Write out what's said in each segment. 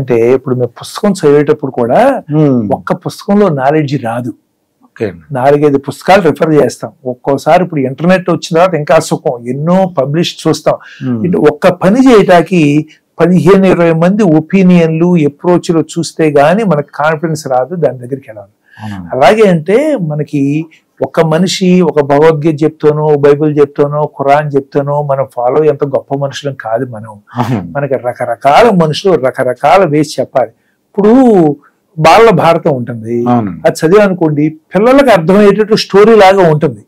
అంటే ఇప్పుడు మేము పుస్తకం చదివేటప్పుడు కూడా ఒక్క పుస్తకంలో నాలెడ్జ్ రాదు. 4-5 పుస్తకాలు రిఫర్ చేస్తాం. ఒక్కోసారి ఇప్పుడు ఇంటర్నెట్ వచ్చిన తర్వాత ఇంకా సుఖం, ఎన్నో పబ్లిష్ చూస్తాం. ఒక్క పని చేయటానికి 15-20 మంది ఒపీనియన్లు అప్రోచ్లు చూస్తే గానీ మనకు కాన్ఫిడెన్స్ రాదు దాని దగ్గరికి వెళ్ళాలి. అలాగే అంటే మనకి ఒక మనిషి ఒక భగవద్గీత చెప్తానో, బైబిల్ చెప్తానో, ఖురాన్ చెప్తానో మనం ఫాలో ఎంత గొప్ప మనుషులం కాదు. మనకి రకరకాల మనుషులు రకరకాల వేసి చెప్పాలి. ఇప్పుడు బాల భారతం ఉంటుంది, అది చదివామనుకోండి పిల్లలకు అర్థమయ్యేటట్టు స్టోరీ లాగా ఉంటుంది.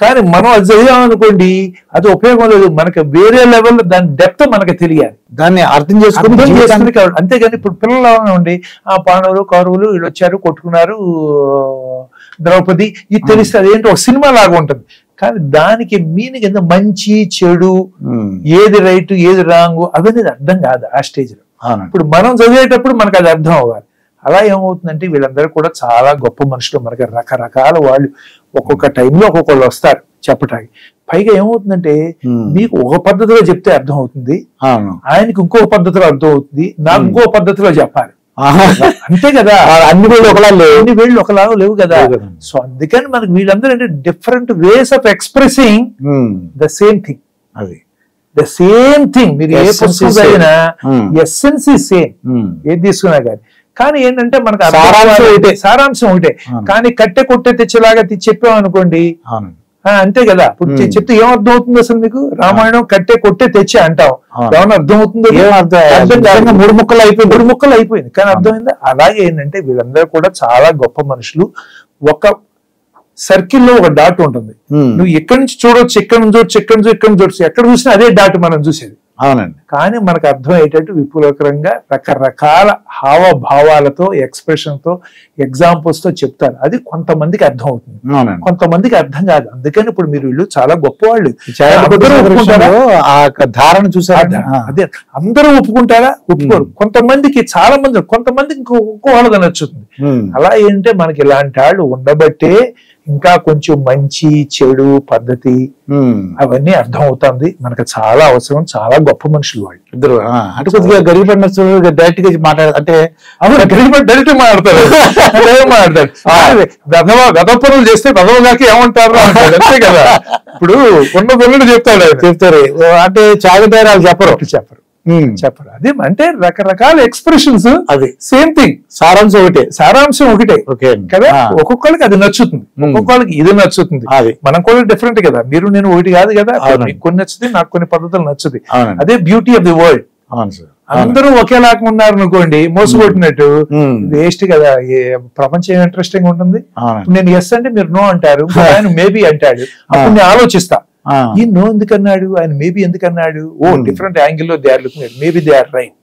కానీ మనం అది చదివామనుకోండి అది ఉపయోగం లేదు, మనకి వేరే లెవెల్ దాని డెప్త్ మనకి తెలియాలి, దాన్ని అర్థం చేసుకుని. అంతేగాని ఇప్పుడు పిల్లలు ఉండి ఆ పాండవులు కౌరవులు వీళ్ళు వచ్చారు కొట్టుకున్నారు ద్రౌపది ఇది తెలిస్తే అదేంటో ఒక సినిమా లాగా ఉంటుంది. కానీ దానికి మీనింగ్ ఎంత మంచి చెడు, ఏది రైట్ ఏది రాంగ్ అవన్నీ అర్థం కాదు ఆ స్టేజ్ లో. ఇప్పుడు మనం చదివేటప్పుడు మనకు అది అర్థం అవ్వాలి. అలా ఏమవుతుందంటే వీళ్ళందరూ కూడా చాలా గొప్ప మనుషులు, మనకి రకరకాల వాళ్ళు ఒక్కొక్క టైంలో ఒక్కొక్కళ్ళు వస్తారు చెప్పటానికి. పైగా ఏమవుతుందంటే మీకు ఒక పద్ధతిలో చెప్తే అర్థం అవుతుంది, ఆయనకి ఇంకో పద్ధతిలో అర్థం అవుతుంది, నాకు ఇంకో పద్ధతిలో చెప్పాలి. అంతే కదా, అన్ని వేళ్ళు ఒకలాగా లేవు కదా. సో అందుకని మనకి వీళ్ళందరూ అంటే different ways of expressing the same thing. అది ద సేమ్ థింగ్. మీరు ఏ పుస్తకం అయినా ఎస్సెన్స్ ఈ సేమ్, ఏది తీసుకున్నా కానీ. కానీ ఏంటంటే మనకు సారాంశం ఒకటే, కానీ కట్టె కొట్టే తెచ్చేలాగా చెప్పామనుకోండి అంతే కదా. ఇప్పుడు చెప్తే ఏం అర్థం అవుతుంది అసలు మీకు? రామాయణం కట్టే కొట్టే తెచ్చే అంటాం, ఏమన్నా అర్థం అవుతుందో? మూడు ముక్కలు అయిపోయింది కానీ అర్థమైందా? అలాగే ఏంటంటే వీళ్ళందరూ కూడా చాలా గొప్ప మనుషులు. ఒక సర్కిల్లో ఒక డాట్ ఉంటుంది, నువ్వు ఎక్కడి నుంచి చూడొచ్చు, ఎక్కడి నుంచి చూడొచ్చు, ఎక్కడి నుంచి చూడొచ్చు, ఎక్కడ చూసినా అదే డాట్ మనం చూసేది. అవునండి. కానీ మనకు అర్థమయ్యేటట్టు విపులకరంగా రకరకాల హావభావాలతో ఎక్స్ప్రెషన్ తో ఎగ్జాంపుల్స్ తో చెప్తారు. అది కొంతమందికి అర్థం అవుతుంది, కొంతమందికి అర్థం కాదు. అందుకని ఇప్పుడు మీరు వీళ్ళు చాలా గొప్ప వాళ్ళు, ధారణ చూసారు. అదే అందరూ ఒప్పుకుంటారా? ఒప్పుకోరు. కొంతమందికి చాలా మంది, కొంతమందికి ఇంకో వాళ్ళది నచ్చుతుంది. అలా ఏంటంటే మనకి ఇలాంటి వాళ్ళు ఉండబట్టే ఇంకా కొంచెం మంచి చెడు పద్ధతి అవన్నీ అర్థం అవుతుంది. మనకు చాలా అవసరం. చాలా గొప్ప మనుషులు వాళ్ళు ఇద్దరు. అంటే కొద్దిగా గరీబ్ అన్న డైరెక్ట్ గా మాట్లాడారు అంటే గరీబ్ డైరెక్ట్ మాట్లాడతారు. గత పనులు చేస్తే గదవగాకి ఏమంటారు అంతే కదా. ఇప్పుడు ఉన్న పనులు చెప్తారు అంటే చాగటేరాలు చెప్పరు. అదే అంటే రకరకాల ఎక్స్ప్రెషన్స్, అది సేమ్ థింగ్, సారాంశం ఒకటే కదా. ఒక్కొక్కరికి అది నచ్చుతుంది, ఒక్కొక్కరికి ఇది నచ్చుతుంది. మనం కూడా డిఫరెంట్ కదా, మీరు నేను ఒకటి కాదు కదా. మీకు కొన్ని నచ్చుతుంది, నాకు కొన్ని పద్ధతులు నచ్చుతుంది. అదే బ్యూటీ ఆఫ్ ది వరల్డ్. అందరూ ఒకేలాగా ఉన్నారు అనుకోండి, మోసగొట్టినట్టు వేస్ట్ కదా. ప్రపంచం ఇంట్రెస్టింగ్ ఉంటుంది. నేను ఎస్ అంటే మీరు నో అంటారు, ఆయన మేబీ అంటాడు, అప్పుడు నేను ఆలోచిస్తా ఈ నో ఎందుకన్నాడు, ఆయన మేబీ ఎందుకన్నాడు, ఓ డిఫరెంట్ యాంగిల్ లో they are looking at, maybe they are right.